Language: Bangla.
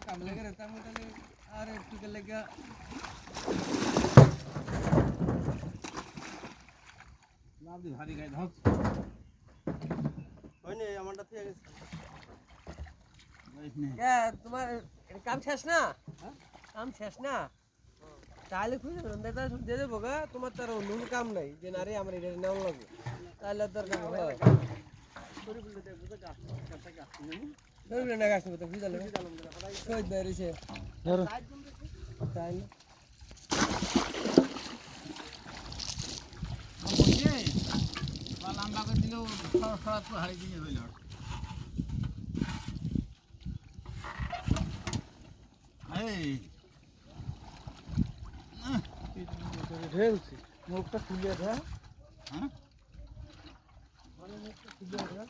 কাম লেগে রে তার মধ্যে আর একটু লেগে লাভ দি ভারী গায় ধস হয়নি আমারটা থেকে গেছে কে তোমার কাম শেষ না হ্যাঁ কাম শেষ না তাহলে খুঁজে দেটা দিয়ে দেবো গা তোমার তার অন্য কাম নাই যে না রে আমার এটা নেওয়া লাগবে তাহলে দরকার শরীরে না গাছ তো বুঝালে শহীদ ভাই রয়েছে তাই লম্বা করে দিলেও সরাত হারিয়ে দিয়ে হইল ঢেলছি মুখটা খুলে দেয় হ্যাঁ মুখটা খুলে দেয়